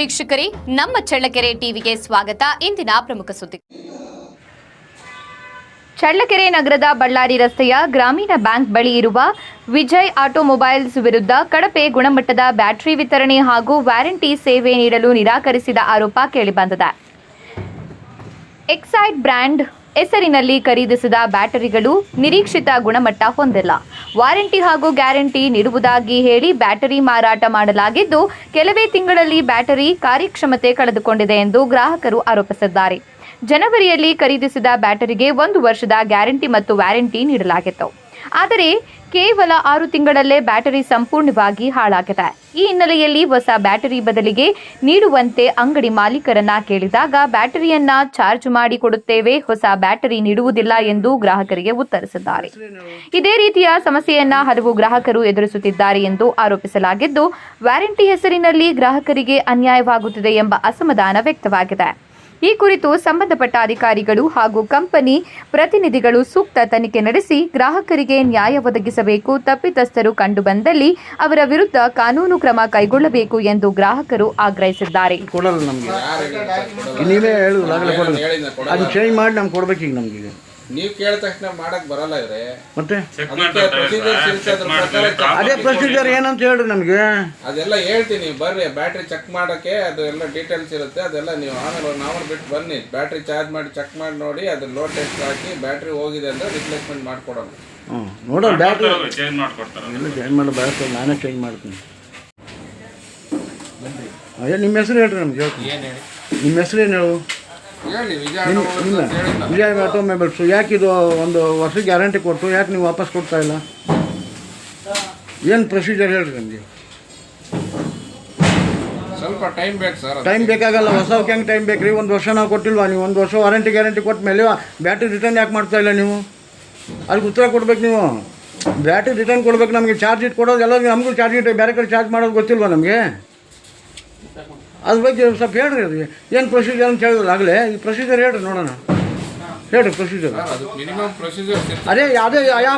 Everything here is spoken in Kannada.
ವೀಕ್ಷಕರೇ, ನಮ್ಮ ಚಳ್ಳಕೆರೆ ಟಿವಿಗೆ ಸ್ವಾಗತ. ಇಂದಿನ ಪ್ರಮುಖ ಸುದ್ದಿ. ಚಳ್ಳಕೆರೆ ನಗರದ ಬಳ್ಳಾರಿ ರಸ್ತೆಯ ಗ್ರಾಮೀಣ ಬ್ಯಾಂಕ್ ಬಳಿ ಇರುವ ವಿಜಯ್ ಆಟೋಮೊಬೈಲ್ಸ್ ವಿರುದ್ಧ ಕಳಪೆ ಗುಣಮಟ್ಟದ ಬ್ಯಾಟರಿ ವಿತರಣೆ ಹಾಗೂ ವ್ಯಾರಂಟಿ ಸೇವೆ ನೀಡಲು ನಿರಾಕರಿಸಿದ ಆರೋಪ ಕೇಳಿಬಂದಿದೆ. ಎಕ್ಸೈಡ್ ಬ್ರ್ಯಾಂಡ್ ಹೆಸರಿನಲ್ಲಿ ಖರೀದಿಸಿದ ಬ್ಯಾಟರಿಗಳು ನಿರೀಕ್ಷಿತ ಗುಣಮಟ್ಟ ಹೊಂದಿಲ್ಲ. ವಾರಂಟಿ ಹಾಗೂ ಗ್ಯಾರಂಟಿ ನೀಡುವುದಾಗಿ ಹೇಳಿ ಬ್ಯಾಟರಿ ಮಾರಾಟ ಮಾಡಲಾಗಿದ್ದು, ಕೆಲವೇ ತಿಂಗಳಲ್ಲಿ ಬ್ಯಾಟರಿ ಕಾರ್ಯಕ್ಷಮತೆ ಕಳೆದುಕೊಂಡಿದೆ ಎಂದು ಗ್ರಾಹಕರು ಆರೋಪಿಸಿದ್ದಾರೆ. ಜನವರಿಯಲ್ಲಿ ಖರೀದಿಸಿದ ಬ್ಯಾಟರಿಗೆ 1 ವರ್ಷದ ಗ್ಯಾರಂಟಿ ಮತ್ತು ವ್ಯಾರಂಟಿ ನೀಡಲಾಗಿತ್ತು. ಆದರೆ ಕೇವಲ 6 ತಿಂಗಳಲ್ಲೇ ಬ್ಯಾಟರಿ ಸಂಪೂರ್ಣವಾಗಿ ಹಾಳಾಗಿದೆ. ಈ ಹಿನ್ನೆಲೆಯಲ್ಲಿ ಹೊಸ ಬ್ಯಾಟರಿ ಬದಲಿಗೆ ನೀಡುವಂತೆ ಅಂಗಡಿ ಮಾಲೀಕರನ್ನ ಕೇಳಿದಾಗ ಬ್ಯಾಟರಿಯನ್ನ ಚಾರ್ಜ್ ಮಾಡಿ ಕೊಡುತ್ತೇವೆ, ಹೊಸ ಬ್ಯಾಟರಿ ನೀಡುವುದಿಲ್ಲ ಎಂದು ಗ್ರಾಹಕರಿಗೆ ಉತ್ತರಿಸಿದ್ದಾರೆ. ಇದೇ ರೀತಿಯ ಸಮಸ್ಯೆಯನ್ನ ಹಲವು ಗ್ರಾಹಕರು ಎದುರಿಸುತ್ತಿದ್ದಾರೆ ಎಂದು ಆರೋಪಿಸಲಾಗಿದ್ದು, ವ್ಯಾರಂಟಿ ಹೆಸರಿನಲ್ಲಿ ಗ್ರಾಹಕರಿಗೆ ಅನ್ಯಾಯವಾಗುತ್ತಿದೆ ಎಂಬ ಅಸಮಾಧಾನ ವ್ಯಕ್ತವಾಗಿದೆ. ಈ ಕುರಿತು ಸಂಬಂಧಪಟ್ಟ ಅಧಿಕಾರಿಗಳು ಹಾಗೂ ಕಂಪನಿ ಪ್ರತಿನಿಧಿಗಳು ಸೂಕ್ತ ತನಿಖೆ ನಡೆಸಿ ಗ್ರಾಹಕರಿಗೆ ನ್ಯಾಯ ಒದಗಿಸಬೇಕು. ತಪ್ಪಿತಸ್ಥರು ಕಂಡುಬಂದಲ್ಲಿ ಅವರ ವಿರುದ್ಧ ಕಾನೂನು ಕ್ರಮ ಕೈಗೊಳ್ಳಬೇಕು ಎಂದು ಗ್ರಾಹಕರು ಆಗ್ರಹಿಸಿದ್ದಾರೆ. ನೀವು ಕೇಳಿದ ತಕ್ಷಣ ಮಾಡಕ್ ಬರಲ್ಲ ಇದ್ರೆ ಮತ್ತೆ ಅದೇ ಪ್ರೊಸೀಜರ್ ಏನಂತ ಹೇಳ್ರಿ ನಮ್ಗೆ. ಅದೆಲ್ಲ ಹೇಳ್ತೀನಿ, ಬರ್ರಿ ಬ್ಯಾಟ್ರಿ ಚೆಕ್ ಮಾಡಕ್ಕೆ, ಅದೆಲ್ಲ ಡೀಟೇಲ್ಸ್ ಇರುತ್ತೆ. ಅದೆಲ್ಲ ನೀವು ಆಮೇಲೆ 1 hour ಬಿಟ್ಟು ಬನ್ನಿ, ಬ್ಯಾಟ್ರಿ ಚಾರ್ಜ್ ಮಾಡಿ ಚೆಕ್ ಮಾಡಿ ನೋಡಿ, ಅದ್ರ ಲೋಡ್ ಟೆಸ್ಟ್ ಹಾಕಿ ಬ್ಯಾಟ್ರಿ ಹೋಗಿದೆ ಅಂದ್ರೆ ರಿಪ್ಲೇಸ್ಮೆಂಟ್ ಮಾಡ್ಕೊಡೋಣ. ನೋಡೋಣ, ಬ್ಯಾಟ್ರಿ ಚೇಂಜ್ ಮಾಡ್ಕೊಡ್ತಾರೆ. ಚೇಂಜ್ ಮಾಡಿ ಬ್ಯಾಟ್ರಿ ನಾನೇ ಚೇಂಜ್ ಮಾಡ್ತೀನಿ. ಅಯ್ಯೋ ನಿಮ್ಮ ಹೆಸರು ಹೇಳ್ರಿ ನಮ್ಗೆ. ನಿಮ್ಮ ಹೆಸರು ಏನು ಹೇಳು? ವಿಜಯ್ ಆಟೋಮೊಬೈಲ್ಸ್. ಯಾಕಿದು 1 ವರ್ಷ ಗ್ಯಾರಂಟಿ ಕೊಟ್ಟು ಯಾಕೆ ನೀವು ವಾಪಸ್ ಕೊಡ್ತಾ ಇಲ್ಲ? ಏನು ಪ್ರೊಸೀಜರ್ ಹೇಳ್ರಿ ನಮಗೆ. ಸ್ವಲ್ಪ ಟೈಮ್ ಬೇಕು ಸರ್. ಟೈಮ್ ಬೇಕಾಗಲ್ಲ, ಹೊಸಕ್ಕೆ ಹೆಂಗೆ ಟೈಮ್ ಬೇಕು ರೀ? 1 ವರ್ಷ ನಾವು ಕೊಟ್ಟಿಲ್ವಾ? ನೀವು 1 ವರ್ಷ ವಾರಂಟಿ ಗ್ಯಾರಂಟಿ ಕೊಟ್ಟ ಮೇಲೆ ಬ್ಯಾಟ್ರಿ ರಿಟರ್ನ್ ಯಾಕೆ ಮಾಡ್ತಾ ಇಲ್ಲ ನೀವು? ಅದಕ್ಕೆ ಉತ್ತರ ಕೊಡ್ಬೇಕು ನೀವು. ಬ್ಯಾಟ್ರಿ ರಿಟರ್ನ್ ಕೊಡ್ಬೇಕು, ನಮಗೆ ಚಾರ್ಜ್ ಇಟ್ಟು ಕೊಡೋದು ಎಲ್ಲ ನಮಗೂ ಚಾರ್ಜ್ ಇಟ್ಟು ಬೇರೆ ಕಡೆ ಚಾರ್ಜ್ ಮಾಡೋದು ಗೊತ್ತಿಲ್ವಾ ನಮಗೆ? ಅದ್ರ ಬಗ್ಗೆ ಸ್ವಲ್ಪ ಹೇಳ್ರಿ. ಅದು ಏನು ಪ್ರೊಸೀಜರ್ ಅಂತ ಹೇಳಿದ್ರು ಆಗಲೇ. ಈ ಪ್ರೊಸೀಜರ್ ಹೇಳ್ರಿ ನೋಡೋಣ. ಹೇಳ್ರಿ ಪ್ರೊಸೀಜರ್. ಮಿನಿಮಮ್ ಪ್ರೊಸೀಜರ್ ಅದೇ ಯಾವ